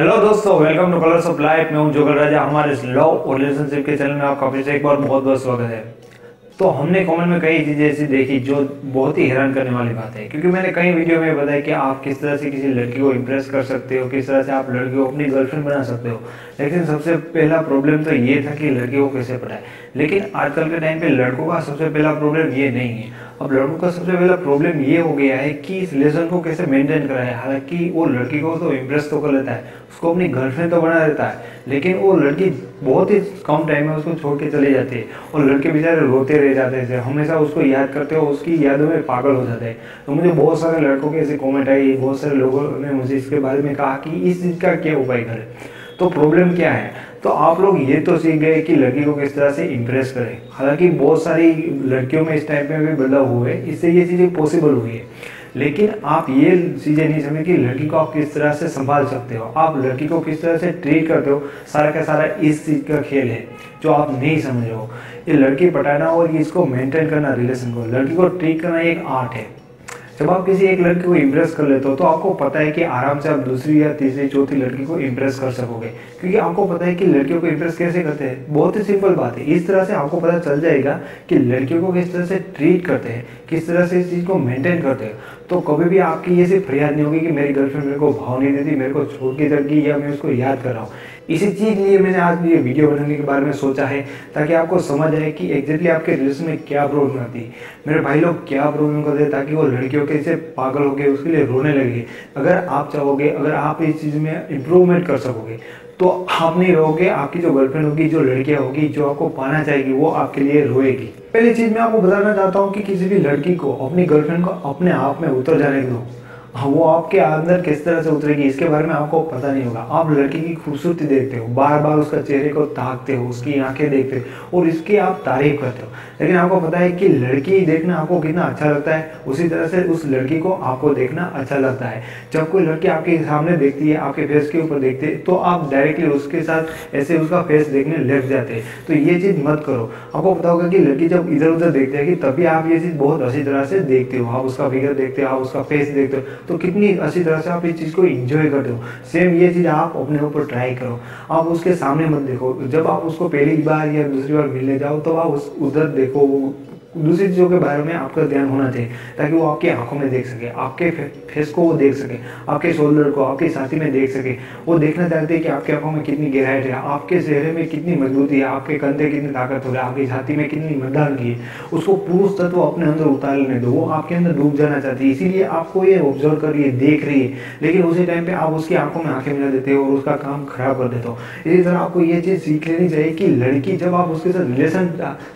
Hello दोस्तों, welcome two colours of life. मैं हूं जोगल राजा। हमारे इस लव और रिलेशनशिप के चैनल में आपका फिर से एक बार बहुत बहुत स्वागत है। तो हमने कमेंट में कई चीज़ें ऐसी देखी जो बहुत ही हैरान करने वाली बात है, क्योंकि मैंने कई वीडियो में बताया कि आप किस तरह से किसी लड़की को इम्प्रेस कर सकते हो, किस तरह से आप लड़की को अपनी गर्लफ्रेंड बना सकते हो। लेकिन सबसे पहला प्रॉब्लम तो ये था कि लड़की को कैसे पटाए। लेकिन आजकल के टाइम पे लड़कों का सबसे पहला प्रॉब्लम ये नहीं है। अब लड़कों का सबसे पहला प्रॉब्लम ये हो गया है कि इस रिलेशन को कैसे मेंटेन करा है। हालांकि वो लड़की को तो इम्प्रेस तो कर लेता है, उसको अपनी गर्लफ्रेंड तो बना देता है, लेकिन वो लड़की बहुत ही कम टाइम में उसको छोड़ के चले जाती है और लड़के बेचारे रोते रह जाते हैं, हमेशा उसको याद करते हो, उसकी यादों में पागल हो जाते हैं। तो मुझे बहुत सारे लड़कों के ऐसे कमेंट आई, बहुत सारे लोगों ने मुझे इसके बारे में कहा कि इस चीज़ का क्या उपाय करें। तो प्रॉब्लम क्या है, तो आप लोग ये तो सीख गए कि लड़की को किस तरह से इम्प्रेस करें। हालांकि बहुत सारी लड़कियों में इस टाइप में भी बदलाव हुए, इससे ये चीज़ें पॉसिबल हुई है। लेकिन आप ये चीज़ें नहीं समझे कि लड़की को आप किस तरह से संभाल सकते हो, आप लड़की को किस तरह से ट्रीट करते हो। सारा का सारा इस चीज़ का खेल है जो आप नहीं समझ रहे हो। ये लड़की पटाना और इसको मेंटेन करना, रिलेशन को, लड़की को ट्रीट करना एक आर्ट है। जब आप किसी एक लड़की को इम्प्रेस कर लेते हो तो आपको पता है कि आराम से आप दूसरी या तीसरी चौथी लड़की को इम्प्रेस कर सकोगे, क्योंकि आपको पता है कि लड़कियों को इम्प्रेस कैसे करते हैं। बहुत ही सिंपल बात है। इस तरह से आपको पता चल जाएगा कि लड़कियों को किस तरह से ट्रीट करते हैं, किस तरह से इस चीज़ को मेंटेन करते हैं। तो कभी भी आपकी ये सिर्फ फरियाद नहीं होगी कि मेरी गर्लफ्रेंड मेरे को भाव नहीं देती, मेरे को छोड़ के चल गई, या मैं उसको याद कर रहा हूँ। इसी चीज़ लिए मैंने आज ये वीडियो बनाने के बारे में सोचा है, ताकि आपको समझ आए कि एग्जैक्टली आपके रिलेशन में क्या प्रॉब्लम आती है, मेरे भाई लोग क्या प्रॉब्लम करते हैं, ताकि वो लड़कियों के से पागल हो गए उसके लिए रोने लगे। अगर आप चाहोगे, अगर आप इस चीज़ में इम्प्रूवमेंट कर सकोगे तो आप नहीं रोगे, आपकी जो गर्लफ्रेंड होगी, जो लड़कियां होगी, जो आपको पाना चाहेगी, वो आपके लिए रोएगी। पहली चीज़ मैं आपको बताना चाहता हूँ कि किसी भी लड़की को अपनी गर्लफ्रेंड को अपने आप में उतर जाने दो। हाँ, वो आपके अंदर किस तरह से उतरेगी इसके बारे में आपको पता नहीं होगा। आप लड़की की खूबसूरती देखते हो, बार बार उसका चेहरे को ताकते हो, उसकी आंखें देखते हो और इसकी आप तारीफ करते हो। लेकिन आपको पता है कि लड़की देखना आपको कितना अच्छा लगता है, उसी तरह से उस लड़की को आपको देखना अच्छा लगता है। जब कोई लड़की आपके सामने देखती है, आपके फेस के ऊपर देखती है, तो आप डायरेक्टली उसके साथ ऐसे उसका फेस देखने लग जाते हैं। तो ये चीज़ मत करो। आपको पता होगा कि लड़की जब इधर उधर देखती है कि तभी आप ये चीज़ बहुत अच्छी तरह से देखते हो। आप उसका फिगर देखते हो, आप उसका फेस देखते हो, तो कितनी अच्छी तरह से आप इस चीज़ को एंजॉय करते हो। सेम ये चीज़ आप अपने ऊपर ट्राई करो। आप उसके सामने मत देखो। जब आप उसको पहली बार या दूसरी बार मिलने जाओ तो आप उधर देखो, दूसरी चीज़ों के बारे में आपका ध्यान होना चाहिए, ताकि वो आपकी आंखों में देख सके, आपके फेस को वो देख सके, आपके शोल्डर को, आपकी छाती में देख सके। वो देखना चाहते हैं कि आपकी आंखों में कितनी गहराई है, आपके चेहरे में कितनी मजबूती है, आपके कंधे कितनी ताकत है, आपकी छाती में कितनी मर्दानगी है। उसको पुरुष तत्व अपने अंदर उतारने दो, वो आपके अंदर डूब जाना चाहती है। इसीलिए आपको ये ऑब्जर्व कर रही है, देख रही है, लेकिन उसी टाइम पे आप उसकी आंखों में आंखें मिला देते हो और उसका काम खराब कर देते हो। इसी तरह आपको ये चीज़ सीख लेनी चाहिए कि लड़की जब आप उसके साथ रिलेशन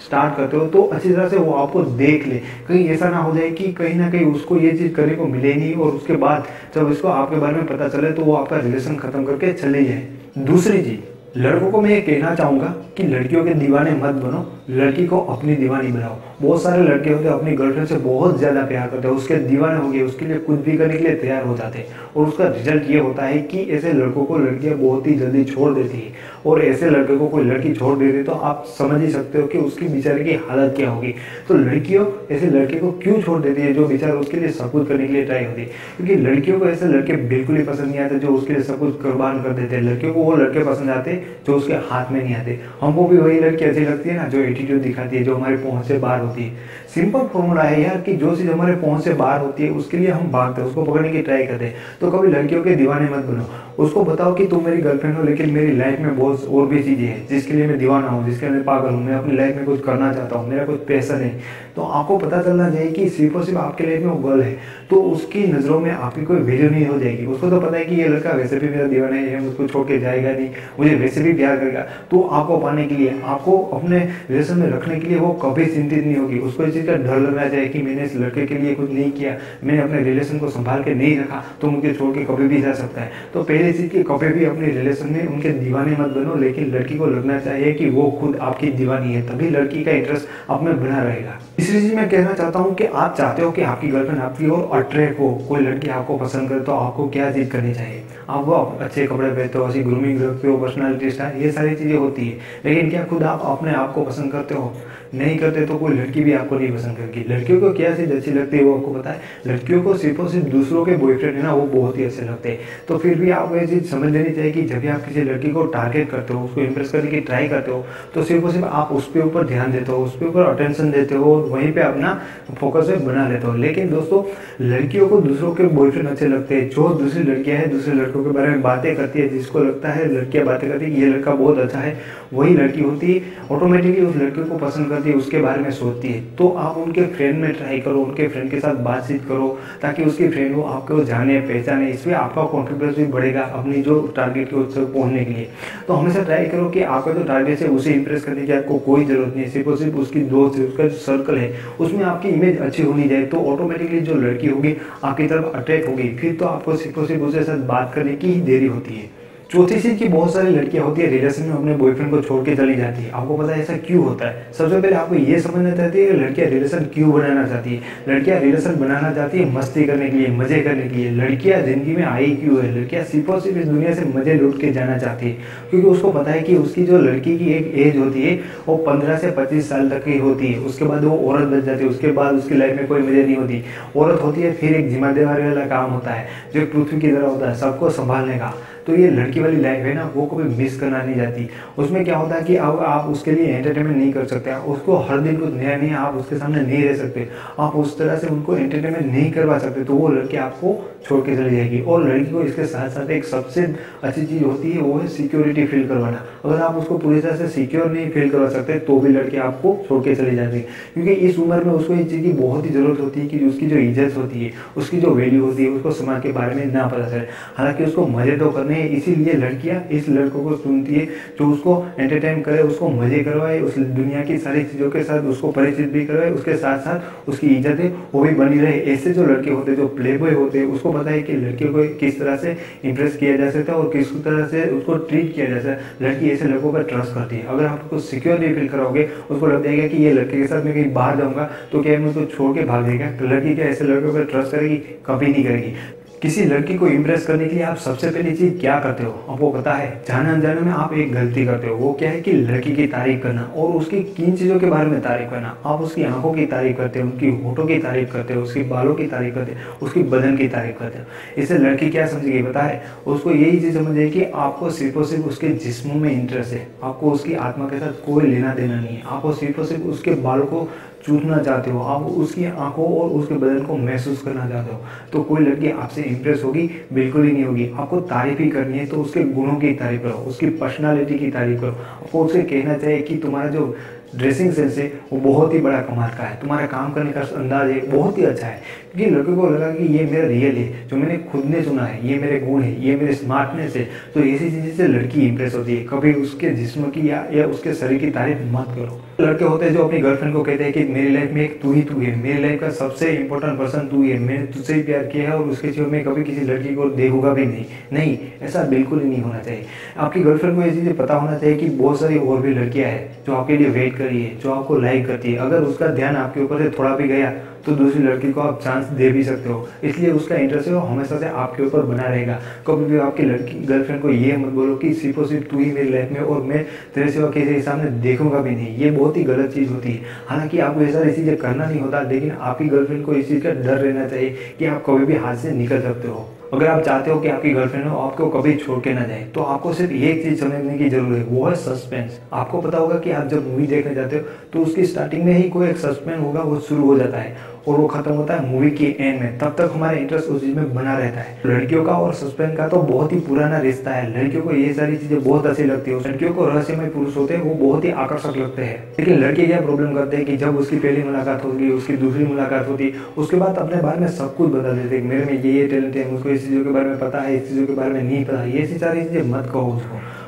स्टार्ट करते हो तो अच्छी तरह से वो आपको देख ले। कहीं ऐसा ना हो जाए कि कहीं ना कहीं उसको ये चीज़ करने को मिले नहीं और उसके बाद जब इसको आपके बारे में पता चले तो वो आपका रिलेशन खत्म करके चले जाए। दूसरी चीज़, लड़कों को मैं ये कहना चाहूँगा कि लड़कियों के दीवाने मत बनो, लड़की को अपनी दीवानी बनाओ। बहुत सारे लड़के होते हैं अपनी गर्लफ्रेंड से बहुत ज़्यादा प्यार करते हैं, उसके दीवाने हो गए, उसके लिए कुछ भी करने के लिए तैयार हो जाते हैं। और उसका रिजल्ट ये होता है कि ऐसे लड़कों को लड़कियां बहुत ही जल्दी छोड़ देती है। और ऐसे लड़के को कोई लड़की छोड़ देती है तो आप समझ ही सकते हो कि उसकी बेचारे की हालत क्या होगी। तो लड़कियों ऐसे लड़के को क्यों छोड़ देती है जो बेचारा उसके लिए सब कुछ करने के लिए ट्राई होती है, क्योंकि लड़कियों को ऐसे लड़के बिल्कुल ही पसंद नहीं आते जो उसके लिए सब कुछ कुर्बान कर देते हैं। लड़कियों को वो लड़के पसंद आते जो उसके हाथ में नहीं आते। हमको भी वही लड़की अच्छी लगती है ना जो एटीट्यूड दिखाती है, जो हमारे पहुंच से बाहर होती है। सिंपल फॉर्मूला है यार कि जो चीज़ हमारे पहुंच से बाहर होती है उसके लिए हम भागते हैं, उसको पकड़ने की ट्राई करते हैं। तो कभी लड़कियों के दीवाने मत बनो। उसको बताओ कि तुम मेरी गर्लफ्रेंड हो, लेकिन मेरी लाइफ में बहुत और भी चीज़ें हैं जिसके लिए मैं दीवाना हूँ, जिसके लिए मैं पागल हूँ, मैं अपनी लाइफ में कुछ करना चाहता हूँ, मेरा कुछ पैशन है। तो आपको पता चलना चाहिए कि सिर्फ और सिर्फ आपके लाइफ में वो गर्ल है, तो उसकी नज़रों में आपकी कोई वैल्यू नहीं हो जाएगी। उसको तो पता है कि ये लड़का वैसे भी मेरा दीवाना है, मुझको छोड़ के जाएगा नहीं, मुझे वैसे भी प्यार करेगा। तो आपको पाने के लिए, आपको अपने रिलेशन में रखने के लिए वो कभी चिंतित नहीं होगी। उसको इस चीज़ का डर लगना चाहिए कि मैंने इस लड़के के लिए कुछ नहीं किया, मैंने अपने रिलेशन को संभाल के नहीं रखा, तो मुझे छोड़ के कभी भी जा सकता है। तो पहली चीज़ कि कभी भी अपने रिलेशन में उनके दीवाने मत बनो, लेकिन लड़की को लगना चाहिए कि वो खुद आपकी दीवानी है, तभी लड़की का इंटरेस्ट आप में बना रहेगा। तीसरी चीज़ मैं कहना चाहता हूँ कि आप चाहते हो कि आपकी गर्लफ्रेंड आपकी ओर अट्रैक्ट हो, कोई लड़की आपको पसंद करे, तो आपको क्या चीज़ करनी चाहिए। आप वो अच्छे कपड़े पहनते हो, अच्छी ग्रूमिंग रखते हो, पर्सनालिटी स्टाइल, ये सारी चीज़ें होती है। लेकिन क्या खुद आप अपने आप को पसंद करते हो? नहीं करते तो कोई लड़की भी आपको नहीं पसंद करेगी। लड़कियों को क्या चीज़ अच्छी लगती है वो आपको पता है। लड़कियों को सिर्फ और सिर्फ दूसरों के बॉयफ्रेंड है ना, वो बहुत ही अच्छे लगते हैं। तो फिर भी आप आपको ये चीज़ समझ लेनी चाहिए कि जब भी आप किसी लड़की को टारगेट करते हो, उसको इंप्रेस करने की ट्राई करते हो, तो सिर्फ और सिर्फ आप उस पर ऊपर ध्यान देते हो, उस पर ऊपर अटेंशन देते हो और वहीं पे अपना फोकस बना लेते हो। लेकिन दोस्तों, लड़कियों को दूसरों के बॉयफ्रेंड अच्छे लगते हैं। जो दूसरी लड़कियां हैं दूसरे लड़कों के बारे में बातें करती है, जिसको लगता है लड़कियां बातें करती है कि ये लड़का बहुत अच्छा है, वही लड़की होती है ऑटोमेटिकली उस लड़के को पसंद करती है, उसके बारे में सोचती है। तो आप उनके फ्रेंड में ट्राई करो, उनके फ्रेंड के साथ बातचीत करो, ताकि उसकी फ्रेंड वो आपको जाने पहचाने, इसमें आपका कॉन्फिडेंस भी बढ़ेगा अपनी जो टारगेट के उससे पहुंचने के लिए। तो हमेशा ट्राई करो कि आपका जो टारगेट है उसे इंप्रेस करने की आपको कोई जरूरत नहीं है। सिर्फ और सिर्फ उसकी दोस्त है, उसका जो सर्कल है उसमें आपकी इमेज अच्छी होनी चाहिए, तो ऑटोमेटिकली जो लड़की होगी आपकी तरफ अट्रैक्ट होगी। फिर तो आपको सिर्फ और सिर्फ उसके साथ बात करने की ही देरी होती है। चौथी चीज की बहुत सारी लड़कियां होती है रिलेशन में अपने बॉयफ्रेंड को छोड़ के चली जाती है। आपको पता है ऐसा क्यों होता है? सबसे पहले आपको ये समझना चाहती है कि लड़कियां रिलेशन क्यों बनाना चाहती है। लड़कियां रिलेशन बनाना चाहती है मस्ती करने के लिए, मजे करने के लिए। लड़कियां जिंदगी में आई क्यों है? लड़कियां सिर्फ और सिर्फ इस दुनिया से मजे लूट के जाना चाहती है, क्योंकि उसको पता है कि उसकी जो लड़की की एक एज होती है वो 15 से 25 साल तक की होती है। उसके बाद वो औरत बन जाती है, उसके बाद उसकी लाइफ में कोई मजे नहीं होती। औरत होती है फिर एक जिम्मेदारी वाला काम होता है जो पृथ्वी की तरह होता है, सबको संभालने का। तो ये लड़की वाली लाइफ है ना, वो कभी मिस करना नहीं जाती। उसमें क्या होता है कि अब आप उसके लिए एंटरटेनमेंट नहीं कर सकते, उसको हर दिन कुछ नया नहीं, आप उसके सामने नहीं रह सकते, आप उस तरह से उनको एंटरटेनमेंट नहीं करवा सकते, तो वो लड़की आपको छोड़ के चली जाएगी। और लड़की को इसके साथ साथ एक सबसे अच्छी चीज़ होती है, वो है सिक्योरिटी फील करवाना। अगर आप उसको पूरी तरह से सिक्योर नहीं फील करवा सकते तो भी लड़की आपको छोड़ के चली जाती है, क्योंकि इस उम्र में उसको इस चीज़ की बहुत ही ज़रूरत होती है कि उसकी जो इज्जत होती है, उसकी जो वैल्यू होती है, उसको समाज के बारे में ना पता चले। हालांकि उसको मजे तो करने हैं, इसीलिए लड़कियां इस लड़कों को चुनती है जो उसको एंटरटेन करे, उसको मजे करवाए, उस दुनिया की सारी चीज़ों के साथ उसको परिचित भी करवाए, उसके साथ साथ उसकी इज्जत है वो भी बनी रहे। ऐसे जो लड़के होते हैं, जो प्ले बॉय होते हैं, उसको पता है कि लड़कियों को किस तरह से इंप्रेस किया जा सकता है और किस तरह से उसको ट्रीट किया जा सकता है। लड़की ऐसे लड़कों पर ट्रस्ट करती है। अगर आप उसको सिक्योर नहीं फील कराओगे, उसको लग जाएगा कि ये लड़के के साथ मैं कहीं बाहर जाऊंगा तो क्या मैं उसको छोड़ के भाग देगा, तो लड़की क्या ऐसे लड़कों पर ट्रस्ट करेगी? कभी नहीं करेगी। किसी लड़की को इम्प्रेस करने के लिए आप सबसे पहली चीज क्या करते हो आपको पता है? जाने अनजाने में आप एक गलती करते हो, वो क्या है कि लड़की की तारीफ करना और उसकी किन चीजों के बारे में तारीफ करना। आप उसकी आंखों की तारीफ करते हो, उनकी होठों की तारीफ करते हो, उसके बालों की तारीफ करते हो, उसकी बदन की तारीफ करते हो। इससे लड़की क्या समझेगी पता है? उसको यही चीज समझेगी कि आपको सिर्फ और सिर्फ उसके जिस्म में इंटरेस्ट है, आपको उसकी आत्मा के साथ कोई लेना देना नहीं है। आपको सिर्फ और सिर्फ उसके बालों को चूसना चाहते हो, आप उसकी आंखों और उसके बदन को महसूस करना चाहते हो। तो कोई लड़की आपसे इंप्रेस होगी? बिल्कुल ही नहीं होगी। आपको तारीफ ही करनी है तो उसके गुणों की तारीफ करो, उसकी पर्सनालिटी की तारीफ करो। आपको उसे कहना चाहिए कि तुम्हारा जो ड्रेसिंग सेंस है वो बहुत ही बड़ा कमाल का है, तुम्हारा काम करने का अंदाज है बहुत ही अच्छा है, क्योंकि लड़के को लगा कि ये मेरा रियल है, जो मैंने खुद ने सुना है, ये मेरे गुण है, ये मेरे स्मार्टनेस है। तो ऐसी चीज़ें से लड़की इंप्रेस होती है। कभी उसके जिस्म की या उसके शरीर की तारीफ मत करो। लड़के होते हैं जो अपनी गर्लफ्रेंड को कहते हैं कि मेरी लाइफ में एक तू ही तू है, मेरी लाइफ का सबसे इंपॉर्टेंट पर्सन तू ही है, मैंने तुझसे ही प्यार किया है और उसके सिवा मैं कभी किसी लड़की को देखूंगा भी नहीं। नहीं, ऐसा बिल्कुल ही नहीं होना चाहिए। आपकी गर्लफ्रेंड को ये चीज़ें पता होना चाहिए कि बहुत सारी और भी लड़कियां हैं जो आपके लिए वेट कर रही है, जो आपको लाइक करती है। अगर उसका ध्यान आपके ऊपर से थोड़ा भी गया तो दूसरी लड़की को आप चांस दे भी सकते हो। इसलिए उसका इंटरेस्ट है वो हमेशा से आपके ऊपर बना रहेगा। कभी भी आपकी लड़की गर्लफ्रेंड को ये मत बोलो कि सिर्फ और सिर्फ तू ही मेरी लाइफ में और मैं तेरे सिवा किसी के सामने देखूंगा भी नहीं। ये बहुत ही गलत चीज़ होती है। हालांकि आपको ये सारी चीज़ें करना नहीं होता, लेकिन आपकी गर्लफ्रेंड को इस चीज़ का डर रहना चाहिए कि आप कभी भी हाथ से निकल सकते हो। अगर आप चाहते हो कि आपकी गर्लफ्रेंड हो आपको कभी छोड़ के ना जाए, तो आपको सिर्फ एक चीज समझने की जरूरत है, वो है सस्पेंस। आपको पता होगा कि आप जब मूवी देखने जाते हो तो उसकी स्टार्टिंग में ही कोई एक सस्पेंस होगा, वो शुरू हो जाता है और वो खत्म होता है मूवी के एंड में। तब तक हमारा इंटरेस्ट उस चीज में बना रहता है। लड़कियों का और सस्पेंस का तो बहुत ही पुराना रिश्ता है। लड़कियों को ये सारी चीजें बहुत अच्छी लगती है। लड़कियों को रहस्यमय पुरुष होते हैं वो बहुत ही आकर्षक लगते हैं। लेकिन लड़के क्या प्रॉब्लम करते हैं कि जब उसकी पहली मुलाकात होगी, उसकी दूसरी मुलाकात होती, उसके बाद अपने बारे में सब कुछ बता देते हैं। मेरे में ये टैलेंट है, मुझको इस चीज़ों के बारे में पता है, इस चीज़ों के बारे में नहीं पता। ये सारी चीज़ें मत कहो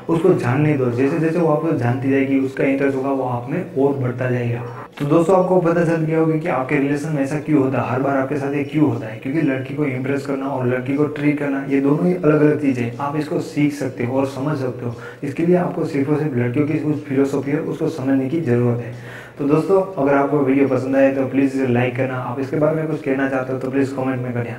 उसको जानने दो। जैसे जैसे वो आपको जानती जाएगी उसका इंटरेस्ट होगा वो आप में और बढ़ता जाएगा। तो दोस्तों आपको पता चल गया होगा कि आपके रिलेशन में ऐसा क्यों होता है, हर बार आपके साथ ये क्यों होता है। क्योंकि लड़की को इम्प्रेस करना और लड़की को ट्रीट करना ये दोनों ही अलग अलग चीज़ें हैं। आप इसको सीख सकते हो और समझ सकते हो। इसके लिए आपको सिर्फ और सिर्फ लड़कियों की कुछ फिलोसॉफी है उसको समझने की जरूरत है। तो दोस्तों अगर आपको वीडियो पसंद आए तो प्लीज़ इसे लाइक करना। आप इसके बारे में कुछ कहना चाहते हो तो प्लीज़ कमेंट में करिए।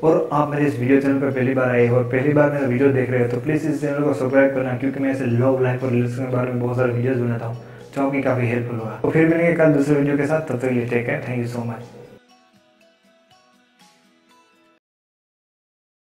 और आप मेरे इस वीडियो चैनल पर पहली बार आए हो और पहली बार मेरा वीडियो देख रहे हो तो प्लीज़ इस चैनल को सब्सक्राइब करना, क्योंकि मैं ऐसे लव लाइफ और रिलेशन के बारे में बहुत सारे वीडियोस बनाता हूँ जो आपकी काफ़ी हेल्पफुल होगा। तो फिर मिलेंगे कल दूसरे वीडियो के साथ, तब तक के लिए take care, thank you so much.